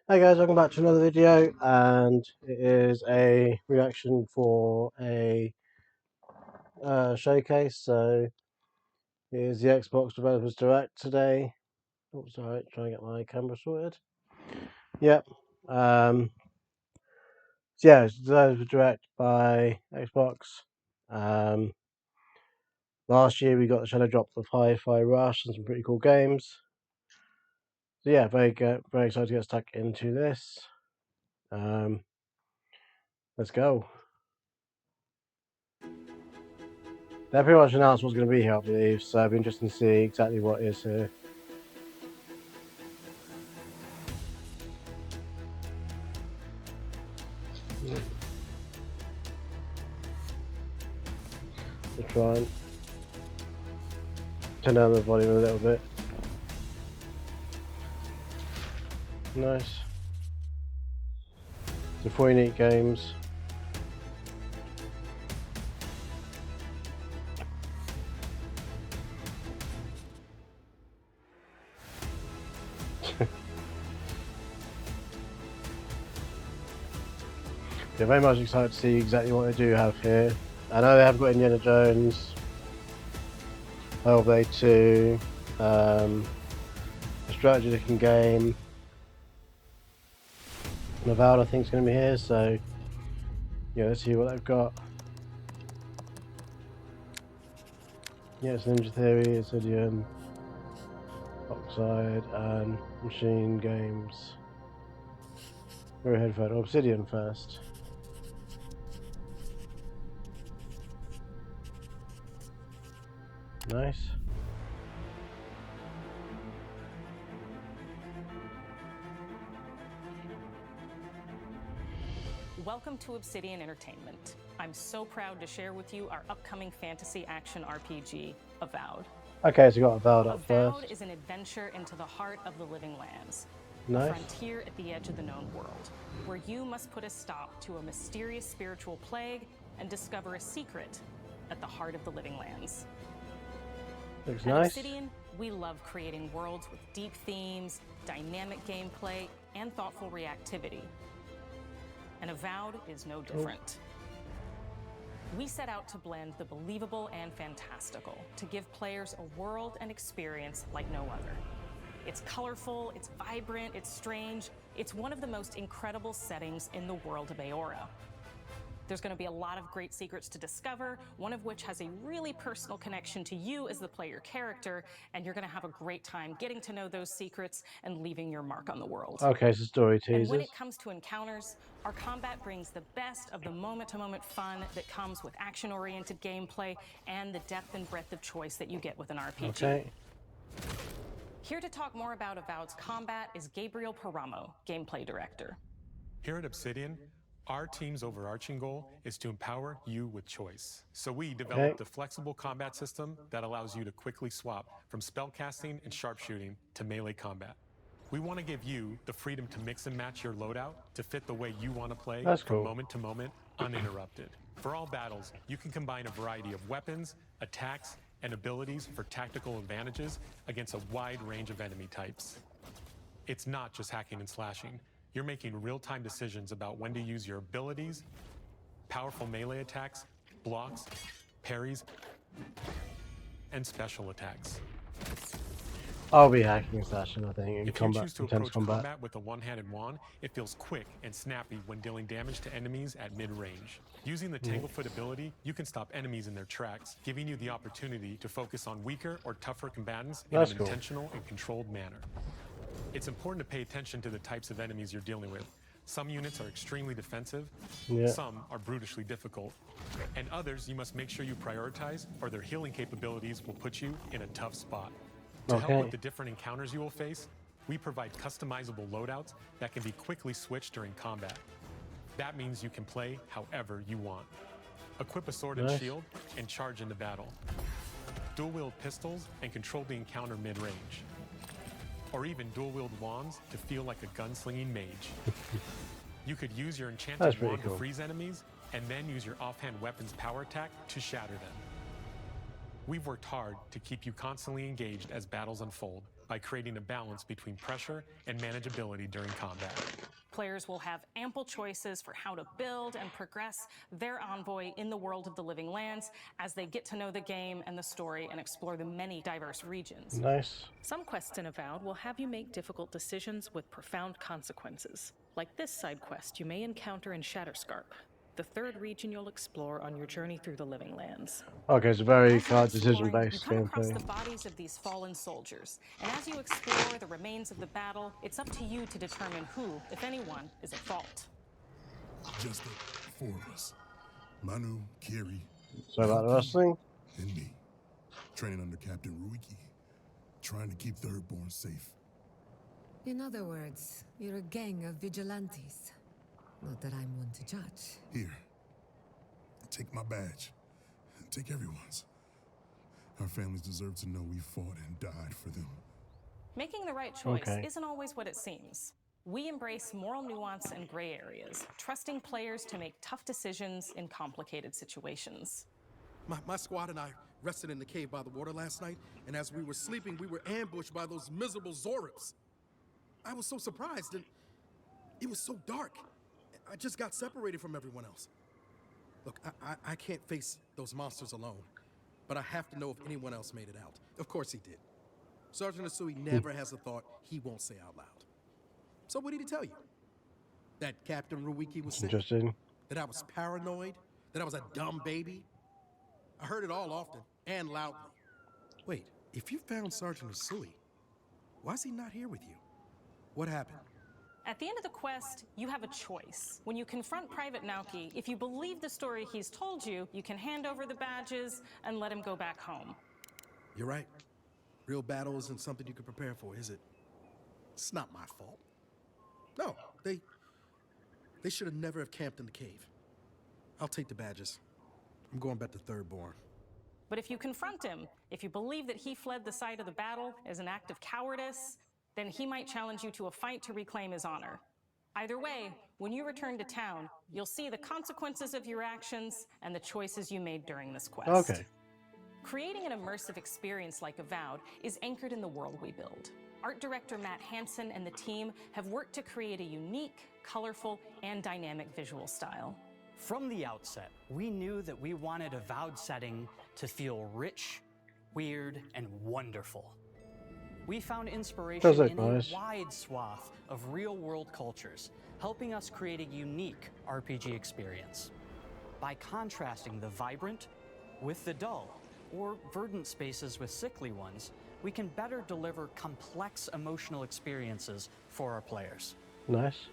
Hey guys, welcome back to another video, and it is a reaction for a showcase. So here's the Xbox Developers Direct today. Oh, sorry, trying to get my camera sorted. Yep. So yeah, it's Developers Direct by Xbox. Um, Last year we got the Shadow Drop of Hi-Fi Rush and some pretty cool games. So yeah, very excited to get stuck into this. Let's go. They pretty much announced what's going to be here, I believe, so it'll be interesting to see exactly what is here. We'll try and turn down the volume a little bit. Nice. So 4 unique games. Yeah, very much excited to see exactly what they do have here. I know they have got Indiana Jones, Hellblade 2, a strategy looking game. Avowed I think is going to be here, so yeah, let's see what they've got. Yeah, it's Ninja Theory, Obsidian, Oxide, and Machine Games. We're ahead for Obsidian first. Nice. Welcome to Obsidian Entertainment. I'm so proud to share with you our upcoming fantasy action RPG, Avowed. Okay, so we got Avowed up Avowed first. is an adventure into the heart of the living lands. Nice. A frontier at the edge of the known world, where you must put a stop to a mysterious spiritual plague and discover a secret at the heart of the living lands. Looks At nice. Obsidian, we love creating worlds with deep themes, dynamic gameplay, and thoughtful reactivity. And Avowed is no different. We set out to blend the believable and fantastical to give players a world and experience like no other. It's colorful, it's vibrant, it's strange. It's one of the most incredible settings in the world of Eora. There's going to be a lot of great secrets to discover, one of which has a really personal connection to you as the player character, and you're going to have a great time getting to know those secrets and leaving your mark on the world. Okay, so story teasers. And when it comes to encounters, our combat brings the best of the moment-to-moment fun that comes with action-oriented gameplay and the depth and breadth of choice that you get with an RPG. Okay. Here to talk more about Avowed's combat is Gabriel Paramo, gameplay director. Here at Obsidian, our team's overarching goal is to empower you with choice. So we developed a flexible combat system that allows you to quickly swap from spellcasting and sharpshooting to melee combat. We want to give you the freedom to mix and match your loadout to fit the way you want to play from moment to moment, uninterrupted. For all battles, you can combine a variety of weapons, attacks, and abilities for tactical advantages against a wide range of enemy types. It's not just hacking and slashing. You're making real-time decisions about when to use your abilities, powerful melee attacks, blocks, parries, and special attacks. I'll be hacking and slashing, I think, in If combat, you choose to intense approach combat. combat with a one-handed wand, it feels quick and snappy when dealing damage to enemies at mid-range. Using the Tanglefoot ability, you can stop enemies in their tracks, giving you the opportunity to focus on weaker or tougher combatants in an intentional and controlled manner. It's important to pay attention to the types of enemies you're dealing with. Some units are extremely defensive, some are brutishly difficult, and others you must make sure you prioritize, or their healing capabilities will put you in a tough spot. To help with the different encounters you will face, we provide customizable loadouts that can be quickly switched during combat. That means you can play however you want. Equip a sword and shield and charge into battle. Dual-wield pistols and control the encounter mid-range. Or even dual-wield wands to feel like a gunslinging mage. You could use your enchanted wand to freeze enemies, and then use your offhand weapon's power attack to shatter them. We've worked hard to keep you constantly engaged as battles unfold, by creating a balance between pressure and manageability during combat. Players will have ample choices for how to build and progress their envoy in the world of the Living Lands as they get to know the game and the story and explore the many diverse regions. Nice. Some quests in Avowed will have you make difficult decisions with profound consequences, like this side quest you may encounter in Shatterscarp, the third region you'll explore on your journey through the Living Lands. Okay, it's a very As you're card exploring, decision-based you come across gameplay. the bodies of these fallen soldiers, and as you explore the remains of the battle, it's up to you to determine who, if anyone, is at fault. Just the four of us. Manu, Kiri, So about the wrestling. and me. Training under Captain Ruiki. Trying to keep Thirdborn safe. In other words, you're a gang of vigilantes. Not that I'm one to judge. Here. Take my badge. Take everyone's. Our families deserve to know we fought and died for them. Making the right choice Okay. isn't always what it seems. We embrace moral nuance and gray areas, trusting players to make tough decisions in complicated situations. My squad and I rested in the cave by the water last night, and as we were sleeping, we were ambushed by those miserable Zoribs. I was so surprised, and it was so dark. I just got separated from everyone else. Look, I can't face those monsters alone, but I have to know if anyone else made it out. Of course he did. Sergeant Asui never has a thought he won't say out loud. So what did he tell you? That Captain Ruiki was sick? Interesting. That I was paranoid? That I was a dumb baby? I heard it all often and loudly. Wait, if you found Sergeant Asui, why is he not here with you? What happened? At the end of the quest, you have a choice. When you confront Private Naoki, if you believe the story he's told you, you can hand over the badges and let him go back home. You're right. Real battle isn't something you can prepare for, is it? It's not my fault. No, they should have never have camped in the cave. I'll take the badges. I'm going back to Thirdborn. But if you confront him, if you believe that he fled the site of the battle as an act of cowardice, then he might challenge you to a fight to reclaim his honor. Either way, when you return to town, you'll see the consequences of your actions and the choices you made during this quest. Okay. Creating an immersive experience like Avowed is anchored in the world we build. Art director Matt Hansen and the team have worked to create a unique, colorful, and dynamic visual style. From the outset, we knew that we wanted Avowed setting to feel rich, weird, and wonderful. We found inspiration Does look in nice. a wide swath of real-world cultures, helping us create a unique RPG experience. By contrasting the vibrant with the dull, or verdant spaces with sickly ones, we can better deliver complex emotional experiences for our players. Nice.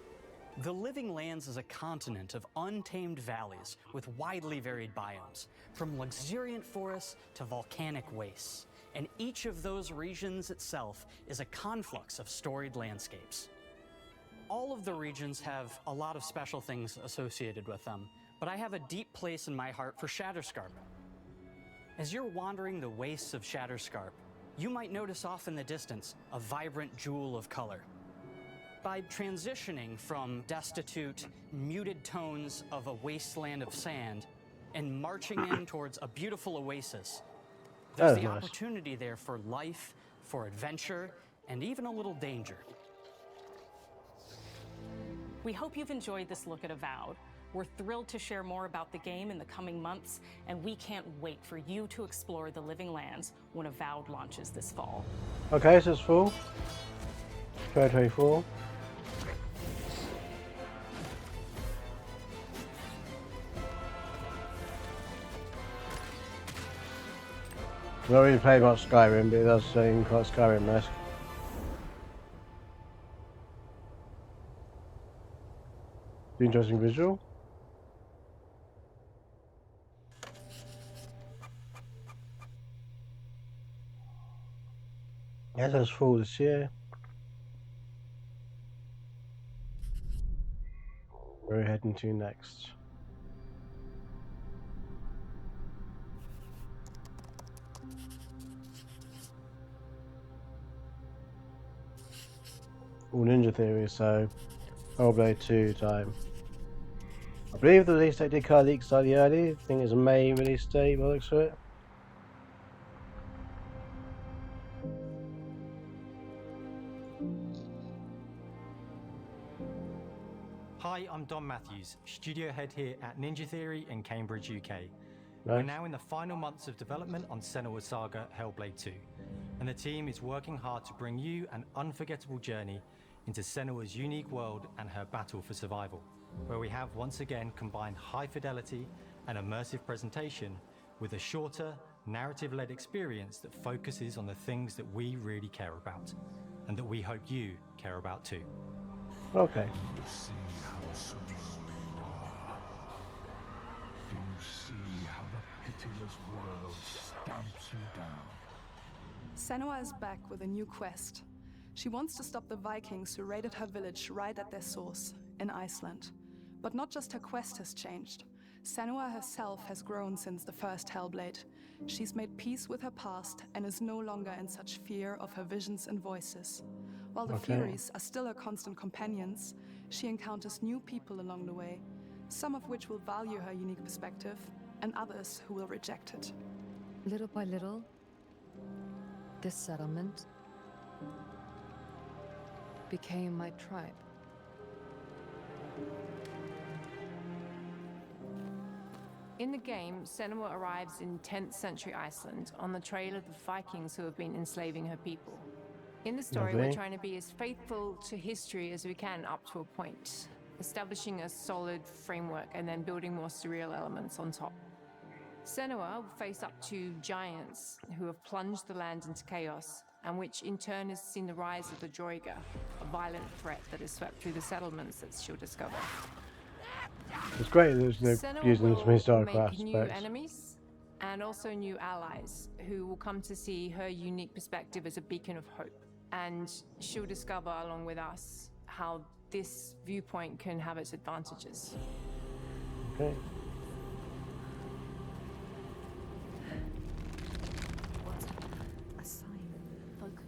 The Living Lands is a continent of untamed valleys with widely varied biomes, from luxuriant forests to volcanic wastes. And each of those regions itself is a conflux of storied landscapes. All of the regions have a lot of special things associated with them, but I have a deep place in my heart for Shatterscarp. As you're wandering the wastes of Shatterscarp, you might notice off in the distance a vibrant jewel of color. By transitioning from destitute, muted tones of a wasteland of sand and marching in towards a beautiful oasis, there's the nice. opportunity there for life, for adventure, and even a little danger. We hope you've enjoyed this look at Avowed. We're thrilled to share more about the game in the coming months, and we can't wait for you to explore the Living Lands when Avowed launches this fall. Okay, so it's full. 2024. I've not really played much Skyrim, but it does seem quite Skyrim-esque. Interesting visual. Yes, that's full this year. Where are we heading to next? All Ninja Theory, so Hellblade 2 time. I believe the release date did kind of leak slightly early. I think it's a May release date by the looks of it. Hi, I'm Don Matthews, studio head here at Ninja Theory in Cambridge, UK. We're Nice. now in the final months of development on Senua's Saga Hellblade 2, and the team is working hard to bring you an unforgettable journey into Senua's unique world and her battle for survival, where we have once again combined high fidelity and immersive presentation with a shorter, narrative-led experience that focuses on the things that we really care about, and that we hope you care about too. Okay. You see how surrounding you are. Do you see how the pitiless world stamps you down? Senua is back with a new quest. She wants to stop the Vikings who raided her village right at their source, in Iceland. But not just her quest has changed. Senua herself has grown since the first Hellblade. She's made peace with her past and is no longer in such fear of her visions and voices. While the Furies are still her constant companions, she encounters new people along the way, some of which will value her unique perspective, and others who will reject it. Little by little, this settlement became my tribe. In the game, Senua arrives in 10th century Iceland on the trail of the Vikings who have been enslaving her people. In the story, we're trying to be as faithful to history as we can up to a point, establishing a solid framework and then building more surreal elements on top. Senua will face up to giants who have plunged the land into chaos, and which in turn has seen the rise of the Droiga, a violent threat that has swept through the settlements that she'll discover. It's great that they're using some historical make new aspects. enemies and also new allies who will come to see her unique perspective as a beacon of hope. And she'll discover along with us how this viewpoint can have its advantages. Okay.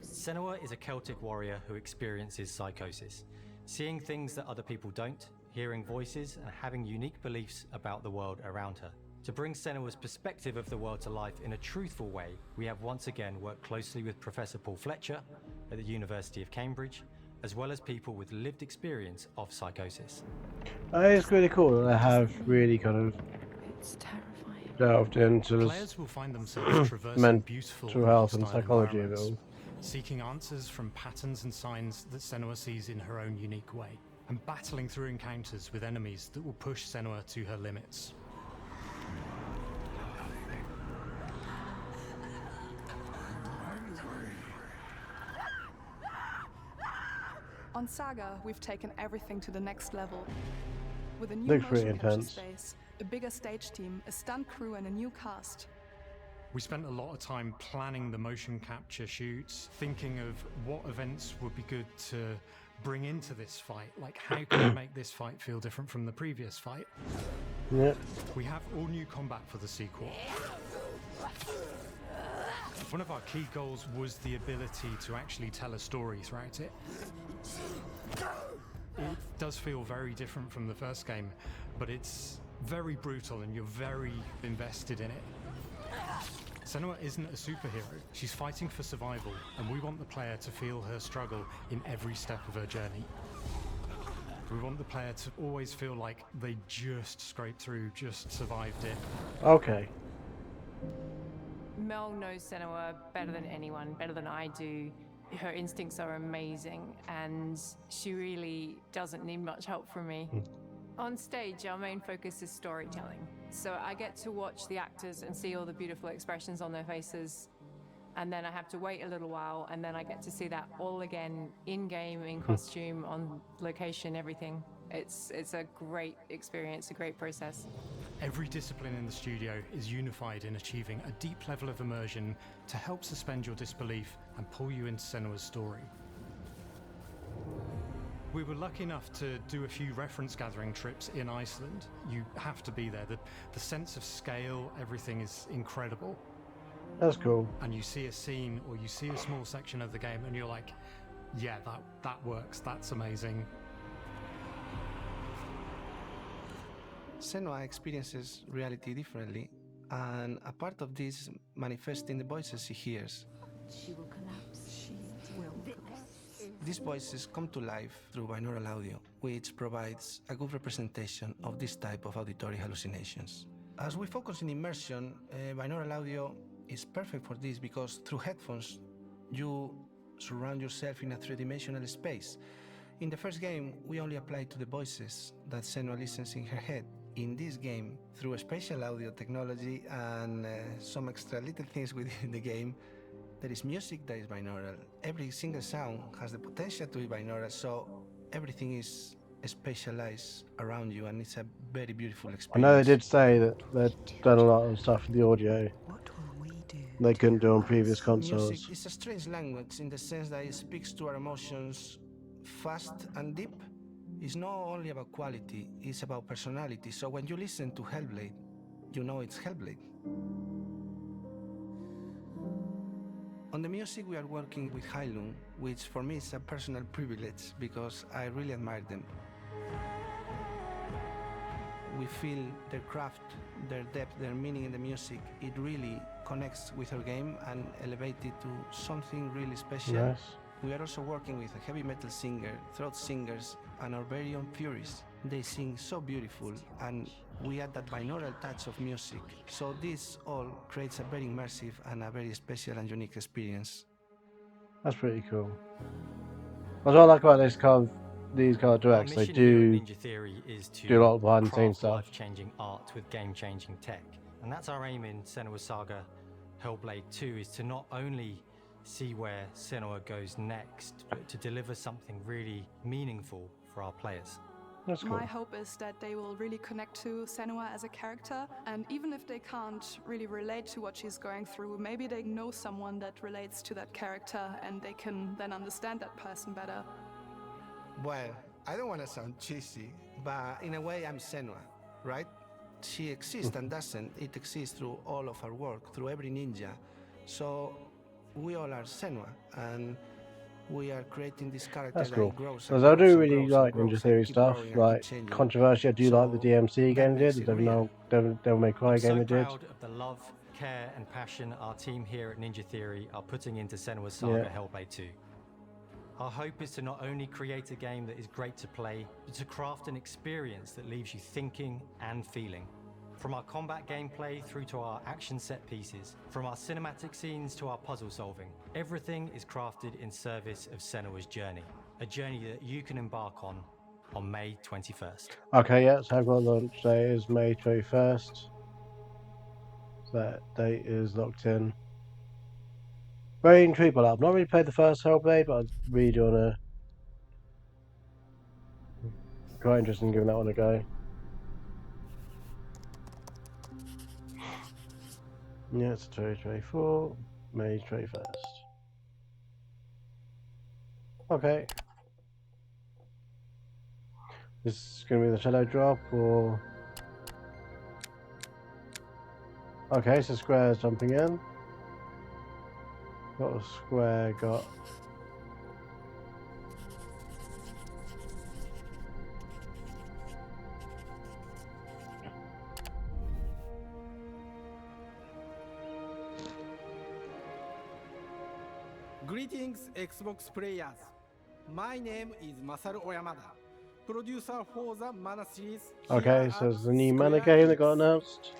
Senua is a Celtic warrior who experiences psychosis, seeing things that other people don't, hearing voices, and having unique beliefs about the world around her. To bring Senua's perspective of the world to life in a truthful way, we have once again worked closely with Professor Paul Fletcher at the University of Cambridge, as well as people with lived experience of psychosis. It's really cool that they have really kind of delved into Players will find themselves traversing mental beautiful health and style psychology of it environments, all. seeking answers from patterns and signs that Senua sees in her own unique way, and battling through encounters with enemies that will push Senua to her limits. On Saga, we've taken everything to the next level. With a new Looks pretty motion capture intense. space, a bigger stage team, a stunt crew, and a new cast. We spent a lot of time planning the motion capture shoots, thinking of what events would be good to bring into this fight. Like, how can we make this fight feel different from the previous fight? Yeah. We have all new combat for the sequel. One of our key goals was the ability to actually tell a story throughout it. It does feel very different from the first game, but it's very brutal and you're very invested in it. Senua isn't a superhero, she's fighting for survival, and we want the player to feel her struggle in every step of her journey. We want the player to always feel like they just scraped through, just survived it. Okay. Mel knows Senua better than anyone, better than I do. Her instincts are amazing, and she really doesn't need much help from me. On stage, our main focus is storytelling. So I get to watch the actors and see all the beautiful expressions on their faces, and then I have to wait a little while, and then I get to see that all again in-game, in costume, on location, everything. It's a great experience, a great process. Every discipline in the studio is unified in achieving a deep level of immersion to help suspend your disbelief and pull you into Senua's story. We were lucky enough to do a few reference gathering trips in Iceland. You have to be there. The sense of scale, everything is incredible. That's cool. And you see a scene or you see a small section of the game and you're like, yeah, that works, that's amazing. Senua experiences reality differently, and a part of this manifests in the voices she hears. She will collapse. She will collapse. These voices come to life through binaural audio, which provides a good representation of this type of auditory hallucinations. As we focus in immersion, binaural audio is perfect for this because through headphones, you surround yourself in a three-dimensional space. In the first game, we only applied to the voices that Senua listens in her head. In this game, through spatial audio technology and some extra little things within the game, there is music that is binaural. Every single sound has the potential to be binaural, so everything is spatialized around you, and it's a very beautiful I experience. know they did say that they'd done a lot of stuff with the audio. They couldn't do on previous consoles. Music is a strange language in the sense that it speaks to our emotions fast and deep. It's not only about quality, it's about personality. So when you listen to Hellblade, you know it's Hellblade. On the music, we are working with Heilung, which for me is a personal privilege because I really admire them. We feel their craft, their depth, their meaning in the music. It really connects with our game and elevates it to something really special. Nice. We are also working with a heavy metal singer, throat singers, and our very own Furies. They sing so beautiful, and we add that binaural touch of music. So this all creates a very immersive and a very special and unique experience. That's pretty cool. What I like about these kind of directs, they do Ninja Theory is to do a lot of behind the scenes craft stuff. life-changing art with game-changing tech, and that's our aim in Senua Saga Hellblade 2, is to not only see where Senua goes next, but to deliver something really meaningful for our players. That's cool. My hope is that they will really connect to Senua as a character, and even if they can't really relate to what she's going through, maybe they know someone that relates to that character and they can then understand that person better. Well, I don't want to sound cheesy, but in a way I'm Senua, right? She exists and doesn't. It exists through all of our work, through every ninja. So we all are Senua, and we are creating this character That's that cool. grows. Because I do really like Ninja Theory stuff, like controversy. I do like the DMC game they did, the Devil May Cry game they did. I'm so proud of the love, care and passion our team here at Ninja Theory are putting into Senua Saga Hellblade 2. Our hope is to not only create a game that is great to play, but to craft an experience that leaves you thinking and feeling. From our combat gameplay through to our action set pieces, from our cinematic scenes to our puzzle solving, everything is crafted in service of Senua's journey. A journey that you can embark on May 21st. Okay, yeah, so I've got launch date is May 21st. So that date is locked in. Very intrigued by that. I've not really played the first Hellblade, but I really do want to. Quite interested in giving that one a go. Yeah, it's 2024, May 21st. Okay. This is going to be the Shadow Drop, or... Okay, so Square's jumping in. Got a Square, got... Greetings, Xbox players. My name is Masaru Oyamada, producer for the Mana series. Okay, so there's a new Mana game that got announced.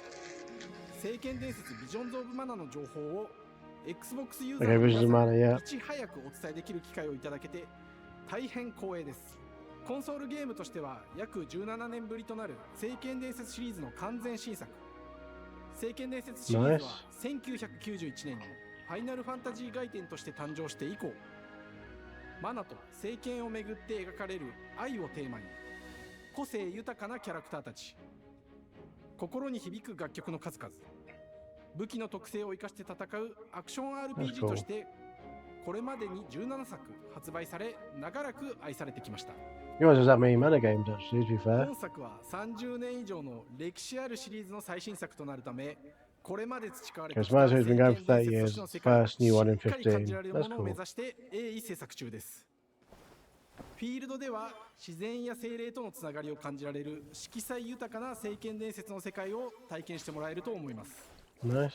聖剣伝説ビジョンズ・オブ・マナの情報を Xbox ユーザ Okay, ーの Visions 皆 of さん Mana, に yeah. いち早くお伝えできる機会をいただけて大変光栄です。コンソールゲームとしては約17年ぶりとなる聖剣伝説シリーズの完全新作。聖剣伝説シリーズは1991年にファイナルファンタジー外伝として誕生して以降、マナと聖剣をめぐって描かれる愛をテーマに、個性豊かなキャラクターたち、心に響く楽曲の数々、武器の特性を生かして戦うアクション RPG としてこれまでに17作発売され、長らく愛されてきました。You know, there's that many Mana games actually, to be fair. 本作は30年以上の歴史あるシリーズの最新作となるため、これまで培われてきた Because Mana's 聖 been 剣 going 伝 for 30説と years, しての世界を first new one in しっかり感じ 15. られる That's ものを目 cool. 指して鋭意制作中です。フィールドでは自然や精霊とのつながりを感じられる色彩豊かな聖剣伝説の世界を体験してもらえると思います。 Nice.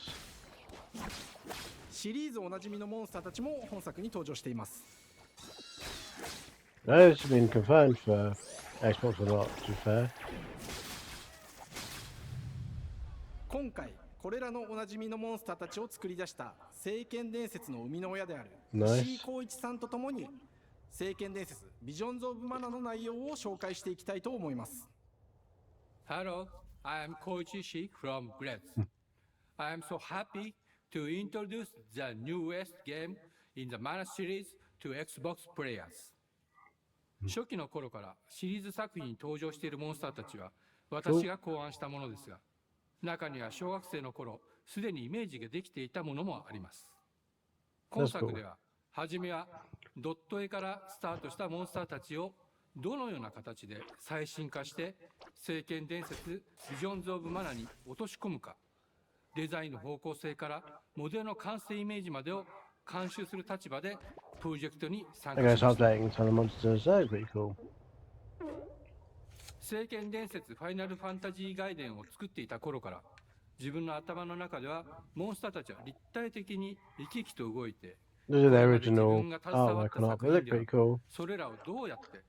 シリーズおなじみのモンスターたちも本作に登場しています。No, this has been confirmed for Xbox or not, to be fair. 今回これらのおなじみのモンスターたちを作り出した聖剣伝説の生みの親である Nice. 石井浩一さんとともに聖剣伝説ビジョンズ・オブ・マナの内容を紹介していきたいと思います。 Hello, I am Koichi Ishii from Gretz. I am so happy to introduce the newest game in the Mana series to Xbox players. 初期の頃からシリーズ作品に登場しているモンスターたちは私が考案したものですが、中には小学生の頃すでにイメージができていたものもあります。今作では初めはドット絵からスタートしたモンスターたちをどのような形で最新化して聖剣伝説ビジョンズ・オブ・マナに落とし込むか、デザインの方向性からモデルの完成イメージまでを監修する立場でプロジェクトに参加 I し guess ました。 updating ton of monsters, that is pretty cool. 聖剣伝説ファイナルファンタジー外伝を作っていた頃から自分の頭の中ではモンスターたちは立体的に生き生きと動いて This is the 自 original 分が携わっ artwork た and art, 作 but it 品 looked で pretty は cool. それらをどうやって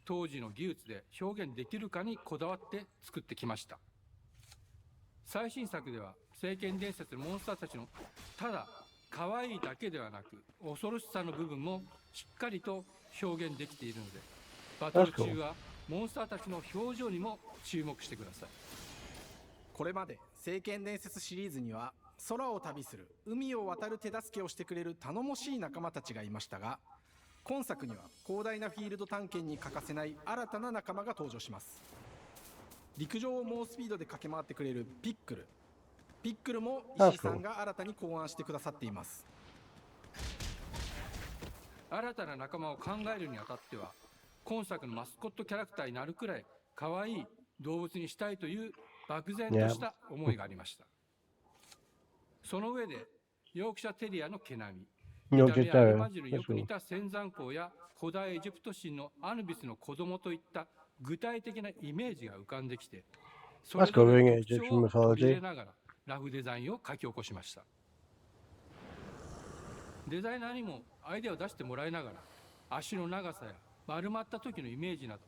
当時の技術で表現できるかにこだわって作ってきました。最新作では聖剣伝説のモンスターたちのただ可愛いだけではなく恐ろしさの部分もしっかりと表現できているので、バトル中はモンスターたちの表情にも注目してください。これまで聖剣伝説シリーズには空を旅する海を渡る手助けをしてくれる頼もしい仲間たちがいましたが、今作には広大なフィールド探検に欠かせない新たな仲間が登場します。陸上を猛スピードで駆け回ってくれるピックル。ピックルも石井さんが新たに考案してくださっています。新たな仲間を考えるにあたっては今作のマスコットキャラクターになるくらい可愛い動物にしたいという漠然とした思いがありました。その上でヨークシャテリアの毛並み、見た目はアルマジルによく似た仙山港や古代エジプト神のアヌビスの子供といった具体的なイメージが浮かんできて、それぞれの特徴を取り入れながらラフデザインを書き起こしました。デザイナーにもアイデアを出してもらいながら足の長さや丸まった時のイメージなど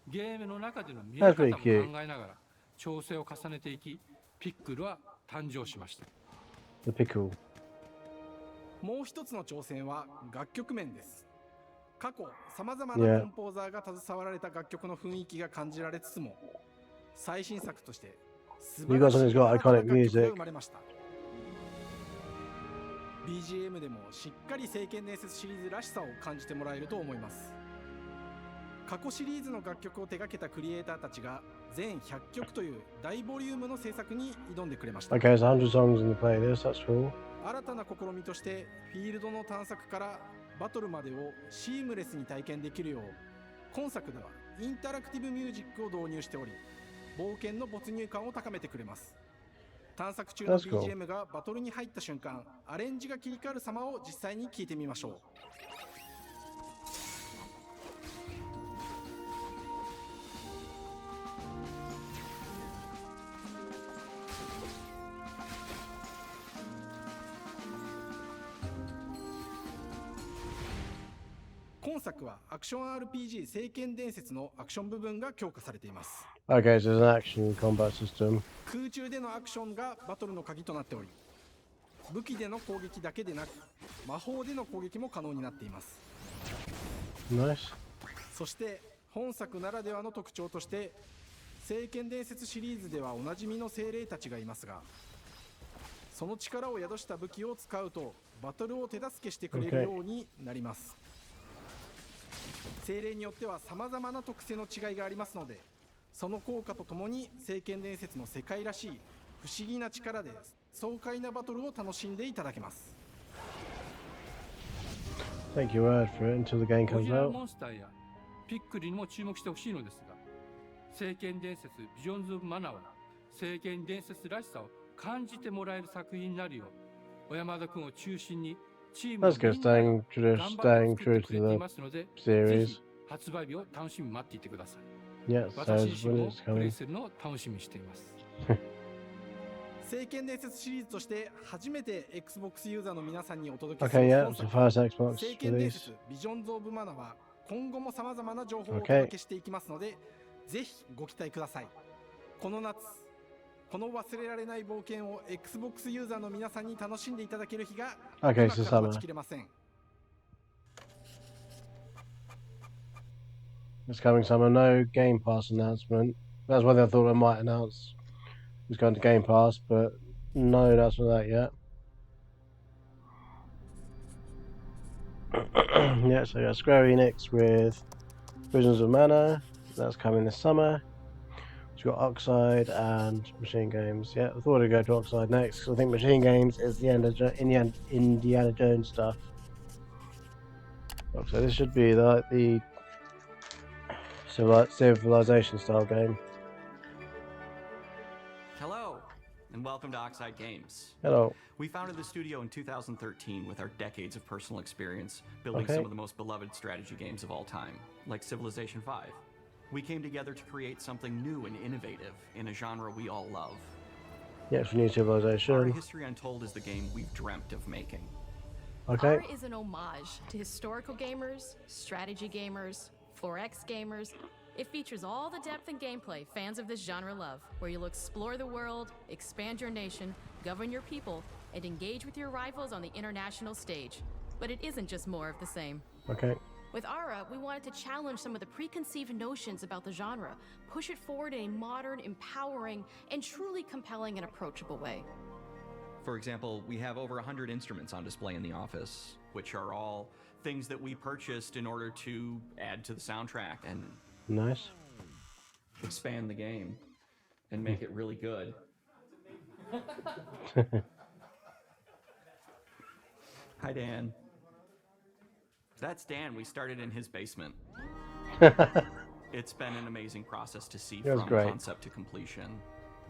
ゲームの中での見え方も考えながら調整を重ねていき、ピックルは誕生しました。もう一つの挑戦は楽曲面です。過去さまざまなコンポーザーが携わられた楽曲の雰囲気が感じられつつも、最新作として素晴らしい楽曲が生まれました。 BGM でもしっかり聖剣伝説シリーズらしさを感じてもらえると思います。過去シリーズの楽曲を手掛けたクリエイターたちが全100曲という大ボリュームの制作に挑んでくれました。Okay, so 100 songs in the playlist, that's cool. 新たな試みとしてフィールドの探索からバトルまでをシームレスに体験できるよう、今作ではインタラクティブミュージックを導入しており、冒険の没入感を高めてくれます。探索中の BGM がバトルに入った瞬間、アレンジが切り替わる様を実際に聞いてみましょう。今作はアクション RPG 聖剣伝説のアクション部分が強化されています。Okay, so there's an action combat system. 空中でのアクションがバトルの鍵となっており、武器での攻撃だけでなく魔法での攻撃も可能になっています。 Nice. そして本作ならではの特徴として聖剣伝説シリーズではおなじみの精霊たちがいますが、その力を宿した武器を使うとバトルを手助けしてくれるようになります。精霊によっては様々な特性の違いがありますので、その効果とともに聖剣伝説の世界らしい不思議な力で爽快なバトルを楽しんでいただけます。 Take your word for it until the game オリ comes ジナル out. モンスターやピックルにも注目してほしいのですが、聖剣伝説ビジョンズ・オブ・マナーは聖剣伝説らしさを感じてもらえる作品になるよう小山田君を中心にチームのみんなが頑張って作ってくれていますので、ぜひ発売日を楽しみに待っていてください。 Yeah, 私自身 when も it's プレイ coming. するのを楽しみにしています。聖剣伝説シリーズとして初めて Xbox ユーザーの皆さんにお届けす Okay, る yeah, 本 it's the 作 first Xbox 聖剣伝 release. 説ビジョンズ・オブ・マナは今後も様々な情報をお届けしていきますので、ぜひご期待ください。この夏、この忘れられない冒険を Xbox ユーザーの皆さんに楽しんでいただける日が今から待ちきれません。It's coming summer, no Game Pass announcement. That's one thing I thought I might announce. It's going to Game Pass, but no, that's not that yet. Yeah, so we got Square Enix with Visions of Mana. That's coming this summer. We've got Oxide and Machine Games. Yeah, I thought I'd go to Oxide next because I think Machine Games is the Indiana Jones stuff. So this should be like the Civilization style game. Hello, and welcome to Oxide Games. Hello. We founded the studio in 2013 with our decades of personal experience building some of the most beloved strategy games of all time, like Civilization V. We came together to create something new and innovative in a genre we all love. Yeah, it's a new Civilization. Our History Untold is the game we've dreamt of making. Okay. Ara is an homage to historical gamers, strategy gamers, 4X gamers. It features all the depth and gameplay fans of this genre love, where you'll explore the world, expand your nation, govern your people, and engage with your rivals on the international stage. But it isn't just more of the same. Okay. With Ara, we wanted to challenge some of the preconceived notions about the genre, push it forward in a modern, empowering, and truly compelling and approachable way. For example, we have over 100 instruments on display in the office, which are all things that we purchased in order to add to the soundtrack and nice. Expand the game and make it really good. Hi, Dan. That's Dan. We started in his basement. It's been an amazing process to see from concept to completion.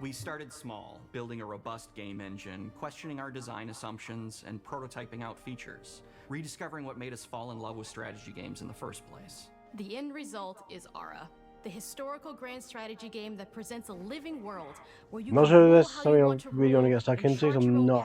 We started small, building a robust game engine, questioning our design assumptions, and prototyping out features, rediscovering what made us fall in love with strategy games in the first place. The end result is Ara, the historical grand strategy game that presents a living world where you I'm not sure if this is something I really want to get stuck into. I'm not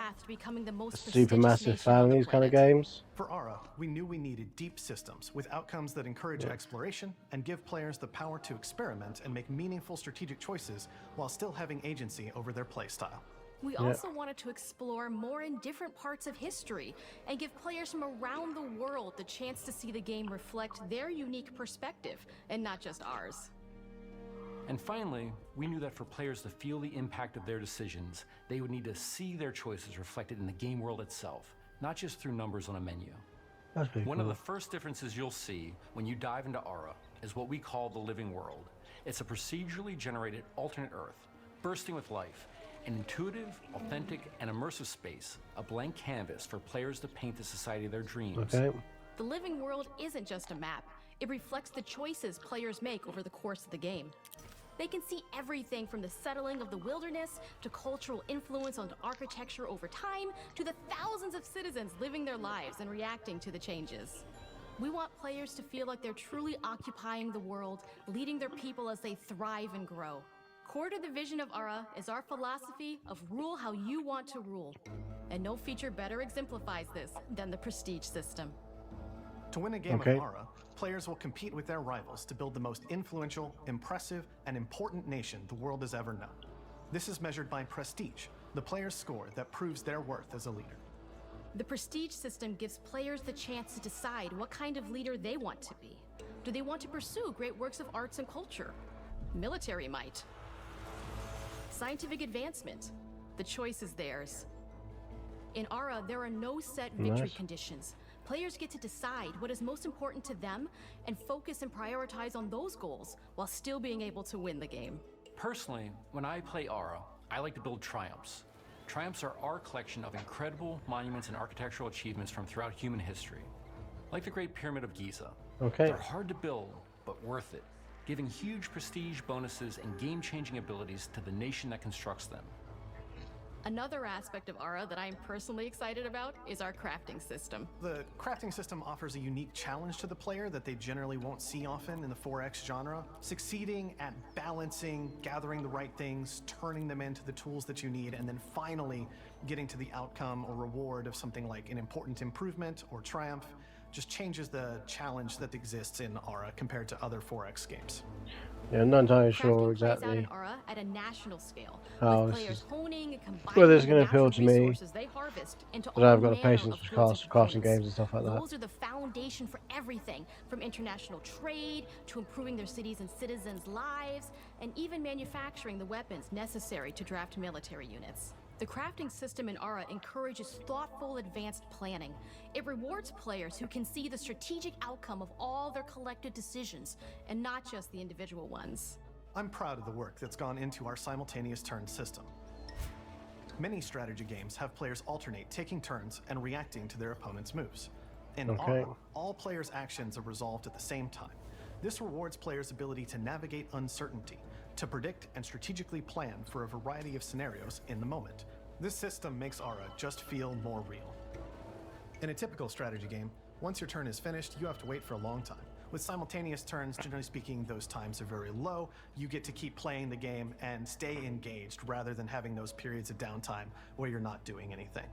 a super massive fan of these kind of games. For Ara, we knew we needed deep systems with outcomes that encourage exploration and give players the power to experiment and make meaningful strategic choices while still having agency over their playstyle. We also wanted to explore more in different parts of history and give players from around the world the chance to see the game reflect their unique perspective and not just ours. And finally, we knew that for players to feel the impact of their decisions, they would need to see their choices reflected in the game world itself, not just through numbers on a menu. That's pretty One cool. of the first differences you'll see when you dive into Ara is what we call the living world. It's a procedurally generated alternate Earth, bursting with life, an intuitive, authentic, and immersive space, a blank canvas for players to paint the society of their dreams. Okay. The living world isn't just a map. It reflects the choices players make over the course of the game. They can see everything from the settling of the wilderness to cultural influence on architecture over time to the thousands of citizens living their lives and reacting to the changes. We want players to feel like they're truly occupying the world, leading their people as they thrive and grow. Core to the vision of Ara is our philosophy of rule how you want to rule. And no feature better exemplifies this than the prestige system. To win a game of Ara, players will compete with their rivals to build the most influential, impressive, and important nation the world has ever known. This is measured by prestige, the player's score that proves their worth as a leader. The prestige system gives players the chance to decide what kind of leader they want to be. Do they want to pursue great works of arts and culture? Military might? Scientific advancement? The choice is theirs. In Ara, there are no set victory conditions. Players get to decide what is most important to them and focus and prioritize on those goals while still being able to win the game. Personally, when I play Ara, I like to build triumphs. Triumphs are our collection of incredible monuments and architectural achievements from throughout human history. Like the Great Pyramid of Giza. Okay. They're hard to build, but worth it, giving huge prestige bonuses and game-changing abilities to the nation that constructs them. Another aspect of Ara that I'm personally excited about is our crafting system. The crafting system offers a unique challenge to the player that they generally won't see often in the 4X genre. Succeeding at balancing, gathering the right things, turning them into the tools that you need, and then finally getting to the outcome or reward of something like an important improvement or triumph. just changes the challenge that exists in Aura compared to other 4X games. Yeah, I'm not entirely sure Crafting plays out exactly in Aura at a national scale, how with this players is, honing and combining whether it's the going to appeal natural to me. resources they harvest into But I've all got the manner patience of for goods and crafting components. games and stuff like that. Those are the foundation for everything, from international trade to improving their cities and citizens' lives, and even manufacturing the weapons necessary to draft military units. The crafting system in Aura encourages thoughtful, advanced planning. It rewards players who can see the strategic outcome of all their collective decisions, and not just the individual ones. I'm proud of the work that's gone into our simultaneous turn system. Many strategy games have players alternate taking turns and reacting to their opponent's moves. In Aura, all players' actions are resolved at the same time. This rewards players' ability to navigate uncertainty, to predict and strategically plan for a variety of scenarios in the moment. This system makes Aura just feel more real. In a typical strategy game, once your turn is finished, you have to wait for a long time. With simultaneous turns, generally speaking, those times are very low. You get to keep playing the game and stay engaged rather than having those periods of downtime where you're not doing anything.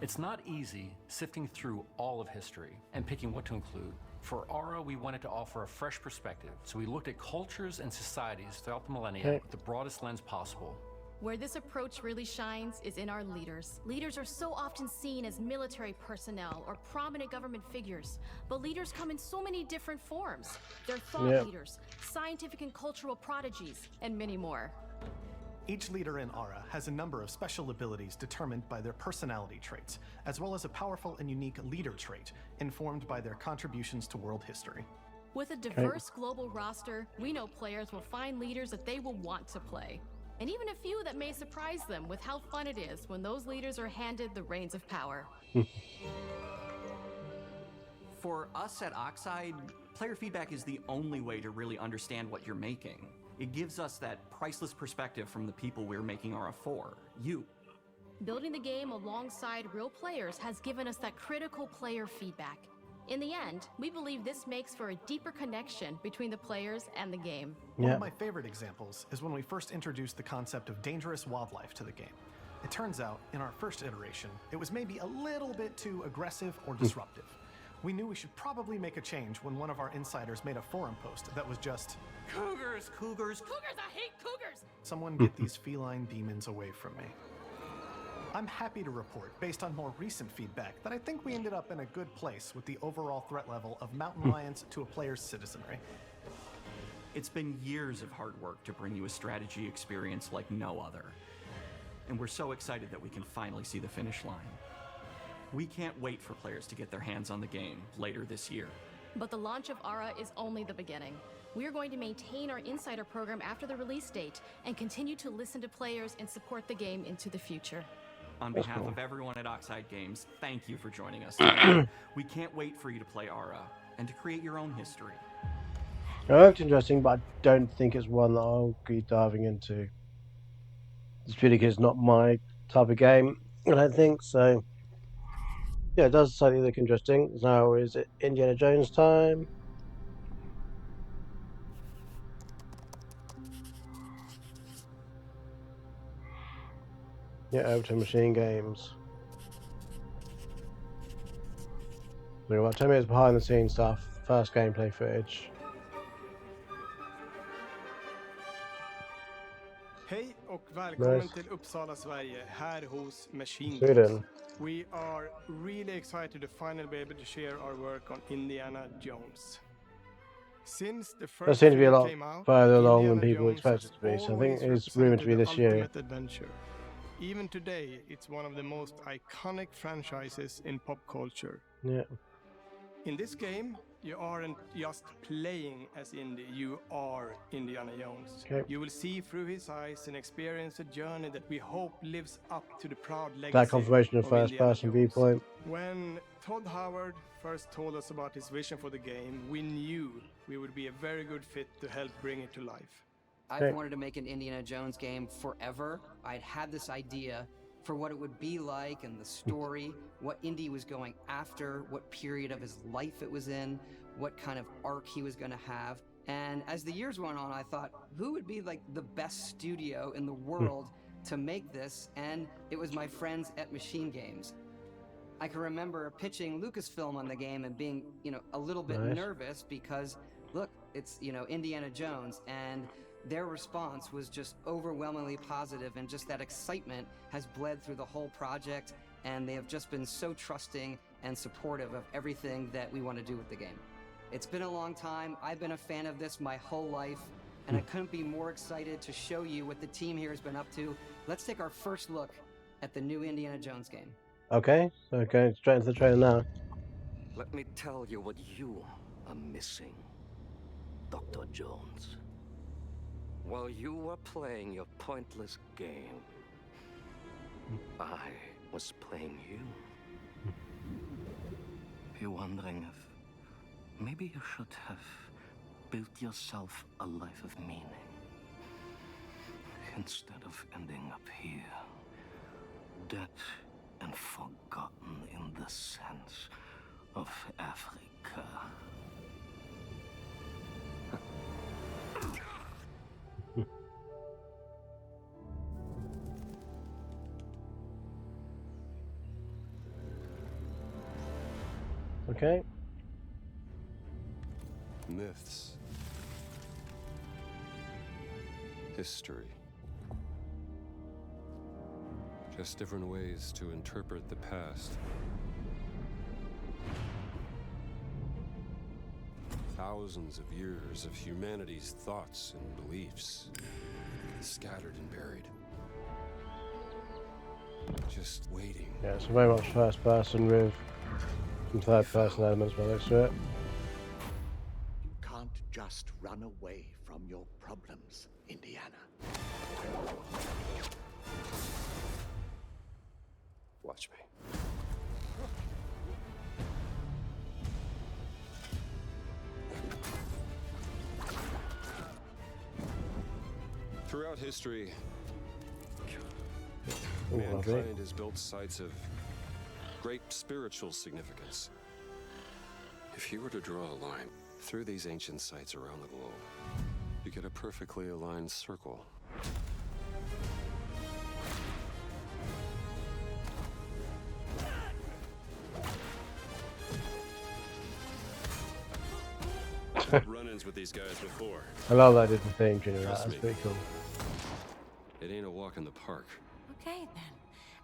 It's not easy sifting through all of history and picking what to include. For Aura, we wanted to offer a fresh perspective, so we looked at cultures and societies throughout the millennia with the broadest lens possible. Where this approach really shines is in our leaders. Leaders are so often seen as military personnel or prominent government figures, but leaders come in so many different forms. They're thought leaders, scientific and cultural prodigies, and many more. Each leader in Aura has a number of special abilities determined by their personality traits, as well as a powerful and unique leader trait informed by their contributions to world history. With a diverse global roster, we know players will find leaders that they will want to play. And even a few that may surprise them with how fun it is when those leaders are handed the reins of power. For us at Oxide, player feedback is the only way to really understand what you're making. It gives us that priceless perspective from the people we're making Aura for, you. Building the game alongside real players has given us that critical player feedback. In the end, we believe this makes for a deeper connection between the players and the game. One of my favorite examples is when we first introduced the concept of dangerous wildlife to the game. It turns out, in our first iteration, it was maybe a little bit too aggressive or disruptive. We knew we should probably make a change when one of our insiders made a forum post that was just, "Cougars, cougars, cougars, I hate cougars! Someone get these feline demons away from me." I'm happy to report, based on more recent feedback, that I think we ended up in a good place with the overall threat level of mountain lions to a player's citizenry. It's been years of hard work to bring you a strategy experience like no other. And we're so excited that we can finally see the finish line. We can't wait for players to get their hands on the game later this year. But the launch of Aura is only the beginning. We are going to maintain our insider program after the release date and continue to listen to players and support the game into the future. On behalf of everyone at Oxide Games, thank you for joining us today. We can't wait for you to play Aura and to create your own history. It looked interesting, but I don't think it's one that I'll be diving into. It's really because it's not my type of game, I don't think so. Yeah, it does slightly look interesting. Now, is it Indiana Jones time? Yeah, over to Machine Games. We're about 10 minutes behind the scenes stuff. First gameplay footage. Hej och välkommen till Uppsala, Sverige, här hos Machine Sweden. We are really excited to finally be able to share our work on Indiana Jones. Since the first seems to be a lot came out, further along than Indiana people Jones expect it to be, so I think always it's rumored to be represented this the year. ultimate adventure. Even today, it's one of the most iconic franchises in pop culture. Yeah. In this game, you aren't just playing as Indy, you are Indiana Jones. Okay. You will see through his eyes and experience a journey that we hope lives up to the proud legacy That confirmation of first Indiana person Jones. viewpoint. When Todd Howard first told us about his vision for the game, we knew we would be a very good fit to help bring it to life. I've wanted to make an Indiana Jones game forever. I'd had this idea for what it would be like and the story, what Indy was going after, what period of his life it was in, what kind of arc he was going to have. And as the years went on, I thought, who would be like the best studio in the world to make this? And it was my friends at Machine Games. I can remember pitching Lucasfilm on the game and being, a little bit nervous because, look, it's, Indiana Jones, and their response was just overwhelmingly positive, and just that excitement has bled through the whole project, and they have just been so trusting and supportive of everything that we want to do with the game. It's been a long time. I've been a fan of this my whole life, and I couldn't be more excited to show you what the team here has been up to. Let's take our first look at the new Indiana Jones game. Okay, so going straight into the trailer now. Let me tell you what you are missing, Dr. Jones. While you were playing your pointless game, I was playing you. You're wondering if maybe you should have built yourself a life of meaning instead of ending up here, dead and forgotten in the sense of Africa. Okay. Myths. History. Just different ways to interpret the past. Thousands of years of humanity's thoughts and beliefs, scattered and buried. Just waiting. Yeah, it's very much first person with some third person elements by next to it. You can't just run away from your problems, Indiana. Watch me. Throughout history, mankind has built sites of great spiritual significance. If you were to draw a line through these ancient sites around the globe, you get a perfectly aligned circle. I've run-ins with these guys before. I love that I did the theme tune of that. Trust That's me. pretty cool. It ain't a walk in the park. Okay, then.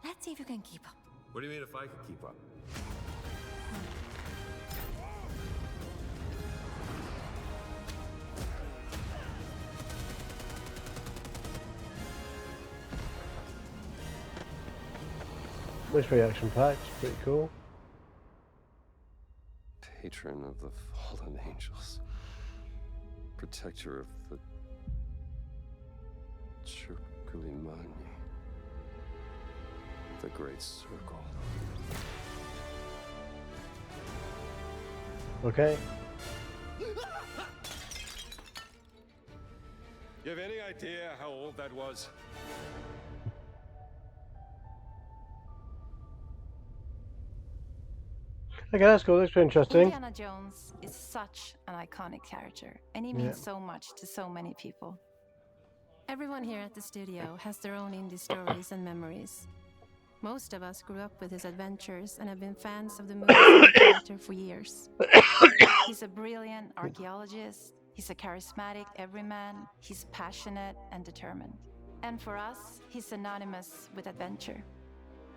Let's see if you can keep up. What do you mean if I could keep up? Looks pretty action packed, pretty cool. Patron of the fallen angels. Protector of the Circulimani. The Great Circle. Okay. You have any idea how old that was? Okay, that's cool. Looks pretty interesting. Indiana Jones is such an iconic character, and he means so much to so many people. Everyone here at the studio has their own indie stories and memories. Most of us grew up with his adventures and have been fans of the movie and character for years. He's a brilliant archaeologist, he's a charismatic everyman, he's passionate and determined. And for us, he's synonymous with adventure.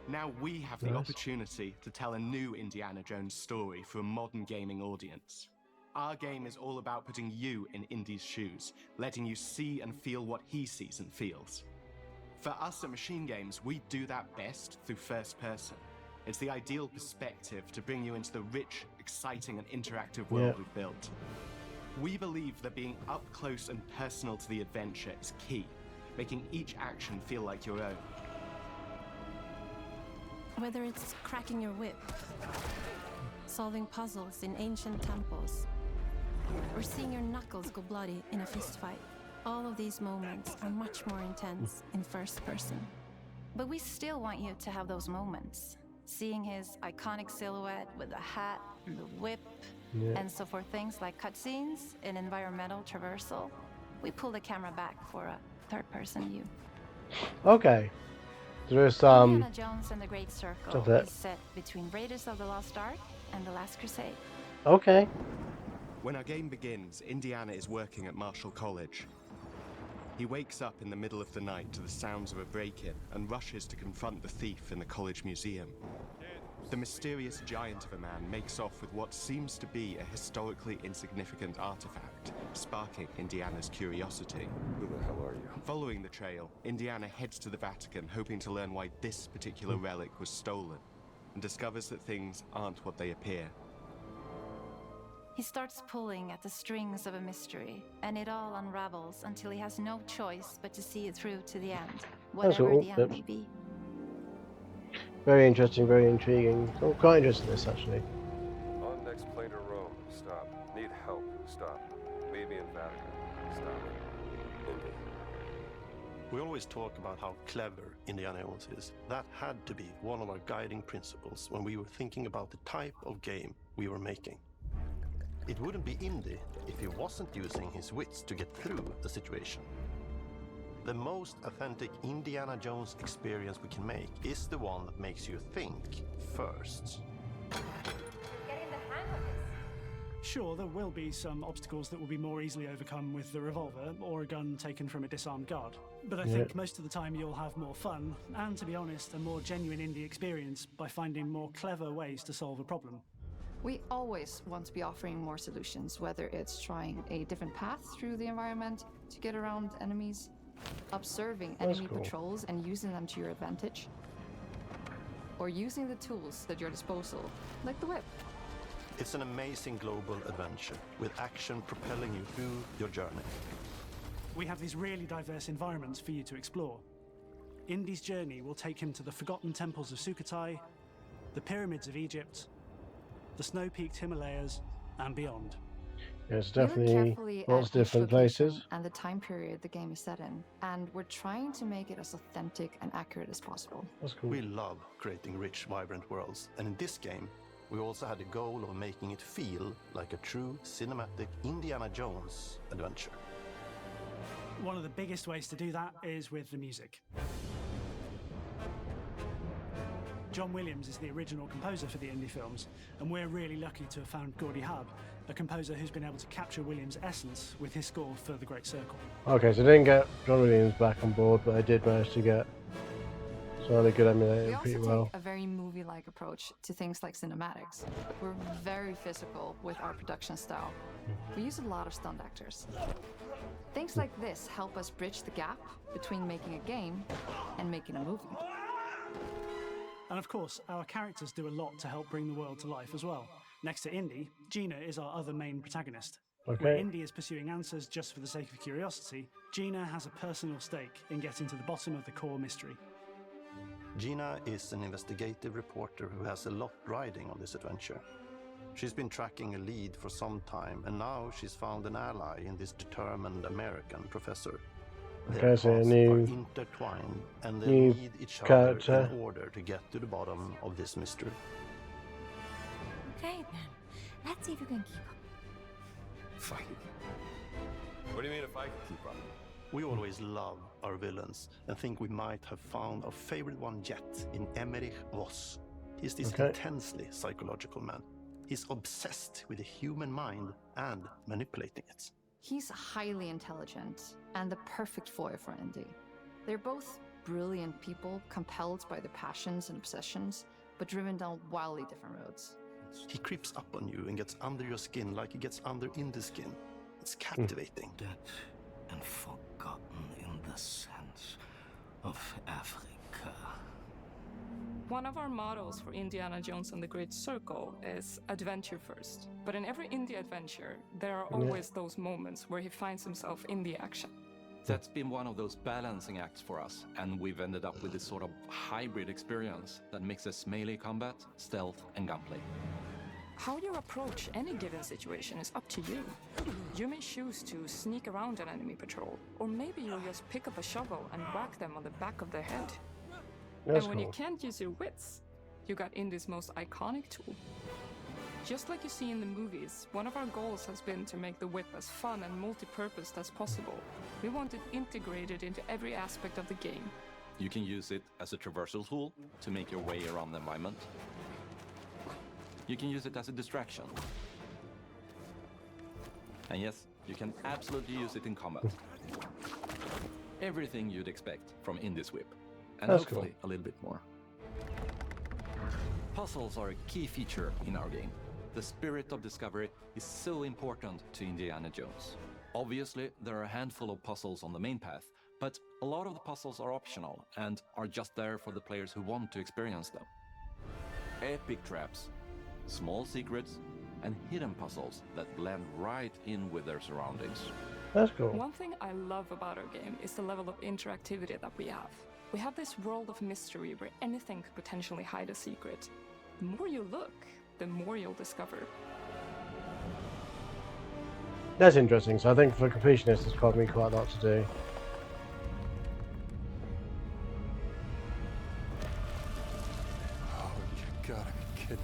Now we have the opportunity to tell a new Indiana Jones story for a modern gaming audience. Our game is all about putting you in Indy's shoes, letting you see and feel what he sees and feels. For us at Machine Games, we do that best through first person. It's the ideal perspective to bring you into the rich, exciting and interactive world we've built. We believe that being up close and personal to the adventure is key, making each action feel like your own. Whether it's cracking your whip, solving puzzles in ancient temples, or seeing your knuckles go bloody in a fistfight, all of these moments are much more intense in first person. But we still want you to have those moments. Seeing his iconic silhouette with the hat, the whip, and so for things like cutscenes and environmental traversal, we pull the camera back for a third-person view. Okay. There is Indiana Jones and the Great Circle it. is set between Raiders of the Lost Ark and The Last Crusade. Okay. When our game begins, Indiana is working at Marshall College. He wakes up in the middle of the night to the sounds of a break-in and rushes to confront the thief in the college museum. The mysterious giant of a man makes off with what seems to be a historically insignificant artifact, sparking Indiana's curiosity. Who the hell are you? Following the trail, Indiana heads to the Vatican, hoping to learn why this particular relic was stolen, and discovers that things aren't what they appear. He starts pulling at the strings of a mystery, and it all unravels until he has no choice but to see it through to the end, whatever cool. the end may be. Very interesting, very intriguing. I'm quite interested in this actually. On next plane to Rome. Stop. Need help. Stop. Meet me in Vatican. Stop. Indy. We always talk about how clever Indiana Jones is. That had to be one of our guiding principles when we were thinking about the type of game we were making. It wouldn't be Indy if he wasn't using his wits to get through the situation. The most authentic Indiana Jones experience we can make is the one that makes you think first. Sure, there will be some obstacles that will be more easily overcome with the revolver or a gun taken from a disarmed guard. But I think most of the time you'll have more fun and, to be honest, a more genuine indie experience by finding more clever ways to solve a problem. We always want to be offering more solutions, whether it's trying a different path through the environment to get around enemies, observing enemy patrols and using them to your advantage, or using the tools at your disposal, like the whip. It's an amazing global adventure, with action propelling you through your journey. We have these really diverse environments for you to explore. Indy's journey will take him to the forgotten temples of Sukhothai, the pyramids of Egypt, the snow-peaked Himalayas, and beyond. It's definitely lots of different places. And the time period the game is set in, and we're trying to make it as authentic and accurate as possible. That's cool. We love creating rich, vibrant worlds, and in this game, we also had the goal of making it feel like a true cinematic Indiana Jones adventure. One of the biggest ways to do that is with the music. John Williams is the original composer for the Indy films, and we're really lucky to have found Gordy Hub, a composer who's been able to capture Williams' essence with his score for The Great Circle. Okay, so I didn't get John Williams back on board, but I did manage to get something good emulated pretty well. We also take a very movie-like approach to things like cinematics. We're very physical with our production style. We use a lot of stunt actors. Things like this help us bridge the gap between making a game and making a movie. And of course, our characters do a lot to help bring the world to life as well. Next to Indy, Gina is our other main protagonist. Okay. Where Indy is pursuing answers just for the sake of curiosity, Gina has a personal stake in getting to the bottom of the core mystery. Gina is an investigative reporter who has a lot riding on this adventure. She's been tracking a lead for some time, and now she's found an ally in this determined American professor. Their paths are intertwined, and they need each other in order to get to the bottom of this mystery. Okay then, let's see if you can keep up. Fine. What do you mean if I can keep up? We always love our villains and think we might have found our favorite one yet in Emmerich Voss. He's this intensely psychological man. He's obsessed with the human mind and manipulating it. He's highly intelligent and the perfect foil for Indy. They're both brilliant people, compelled by their passions and obsessions, but driven down wildly different roads. He creeps up on you and gets under your skin like he gets under Indy's skin. It's captivating. Dead and forgotten in the sense of Africa. One of our mottos for Indiana Jones and the Great Circle is adventure first. But in every indie adventure, there are always those moments where he finds himself in the action. That's been one of those balancing acts for us, and we've ended up with this sort of hybrid experience that mixes melee combat, stealth, and gunplay. How you approach any given situation is up to you. You may choose to sneak around an enemy patrol, or maybe you'll just pick up a shovel and whack them on the back of their head. And when you can't use your wits, you got Indy's most iconic tool. Just like you see in the movies, one of our goals has been to make the whip as fun and multi-purposed as possible. We want it integrated into every aspect of the game. You can use it as a traversal tool to make your way around the environment. You can use it as a distraction. And yes, you can absolutely use it in combat. Everything you'd expect from Indy's whip. And That's hopefully a little bit more. Puzzles are a key feature in our game. The spirit of discovery is so important to Indiana Jones. Obviously, there are a handful of puzzles on the main path, but a lot of the puzzles are optional and are just there for the players who want to experience them. Epic traps, small secrets, and hidden puzzles that blend right in with their surroundings. That's cool. One thing I love about our game is the level of interactivity that we have. We have this world of mystery where anything could potentially hide a secret. The more you look, the more you'll discover. That's interesting. So I think for completionists, it's probably quite a lot to do. Oh, you gotta be kidding me.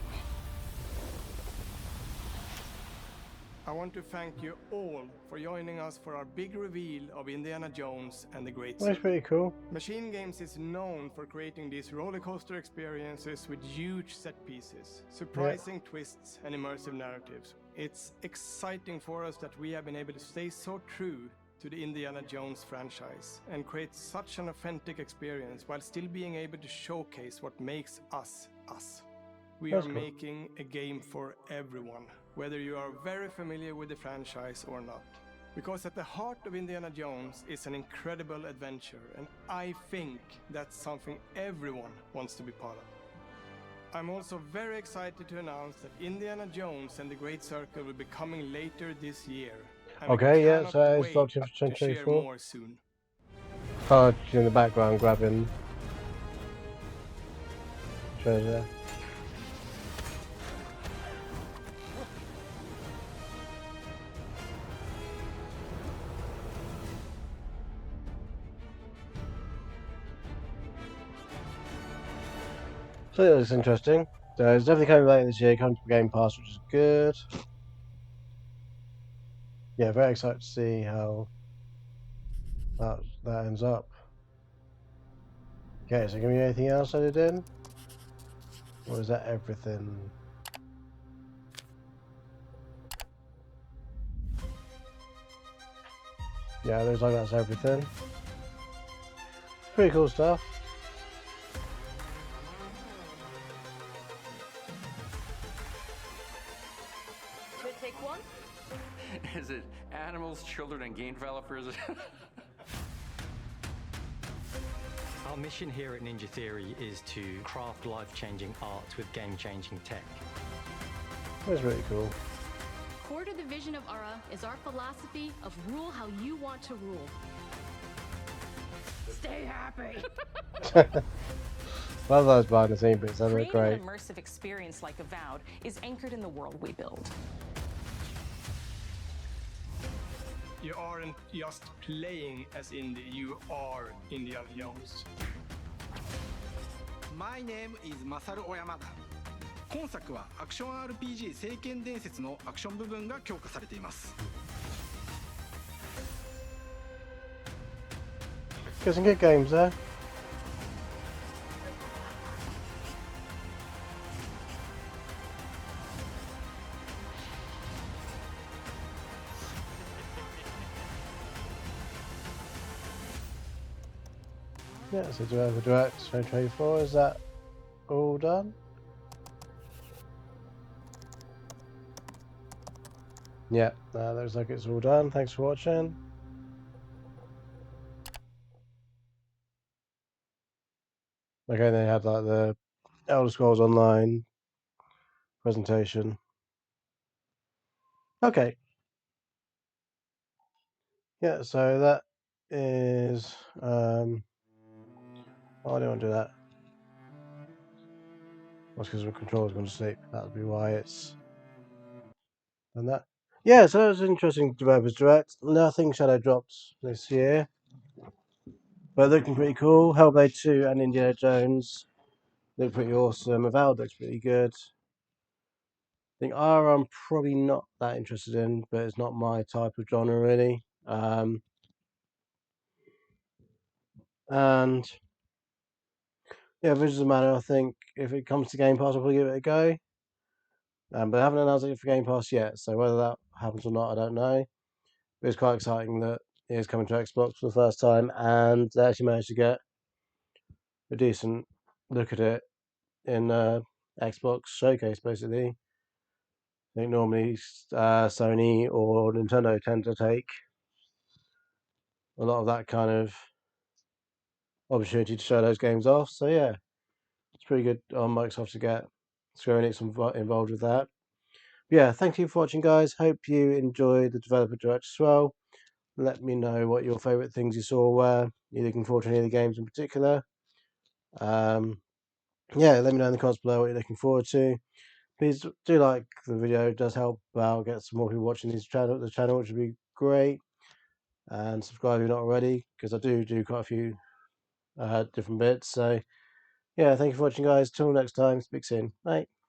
I want to thank you all for joining us for our big reveal of Indiana Jones and the Great That's pretty cool. Machine Games is known for creating these roller coaster experiences with huge set pieces, surprising twists, and immersive narratives. It's exciting for us that we have been able to stay so true to the Indiana Jones franchise and create such an authentic experience while still being able to showcase what makes us us. We That's are cool. making a game for everyone, whether you are very familiar with the franchise or not. Because at the heart of Indiana Jones is an incredible adventure, and I think that's something everyone wants to be part of. I'm also very excited to announce that Indiana Jones and the Great Circle will be coming later this year. And Okay, yeah, cannot so it's wait locked in for to share 2024. more soon. Card in the background grabbing treasure. So that looks interesting. So it's definitely coming later this year, coming to Game Pass, which is good. Yeah, very excited to see how that ends up. Okay, so give me anything else I did in? Or is that everything? Yeah, looks like that's everything. Pretty cool stuff. Should I take one? Is it animals, children, and game developers? Our mission here at Ninja Theory is to craft life-changing art with game-changing tech. That's really cool. Core to the vision of Ara is our philosophy of rule how you want to rule. Stay happy! Love those behind the scenes bits, they look Creating great. an immersive experience like Avowed is anchored in the world we build. You aren't just playing as Indy, you are Indiana Jones. My name is Masaru Oyamada. 今作はアクション RPG 聖剣伝説のアクション部分が強化されています。 Got some good games there. Yeah, so do I have a Direct 2024? Is that all done? Yeah, looks like it's all done. Thanks for watching. Okay, they had like the Elder Scrolls Online presentation. Okay. Yeah, so that is why do I want to do that? That's because the controller's gone to sleep. That would be why it's done that. Yeah, so that was an interesting Developers Direct. Nothing shadow dropped this year, but looking pretty cool. Hellblade 2 and Indiana Jones look pretty awesome. Avowed looks pretty good. I think R I'm probably not that interested in, but it's not my type of genre really. And yeah, Visions of Mana, I think if it comes to Game Pass, I'll probably give it a go. But they haven't announced it for Game Pass yet, so whether that happens or not, I don't know. But it's quite exciting that it is coming to Xbox for the first time, and they actually managed to get a decent look at it in Xbox Showcase, basically. I think normally Sony or Nintendo tend to take a lot of that kind of opportunity to show those games off. So yeah, it's pretty good on Microsoft to get Square Enix involved with that. But yeah, thank you for watching, guys. Hope you enjoyed the developer direct as well. Let me know what your favourite things you saw were. You're looking forward to any of the games in particular. Yeah, let me know in the comments below what you're looking forward to. Please do like the video. It does help out get some more people watching the channel, which would be great. And subscribe if you're not already, because I do quite a few different bits. So yeah, thank you for watching, guys. Till next time, speak soon. Bye.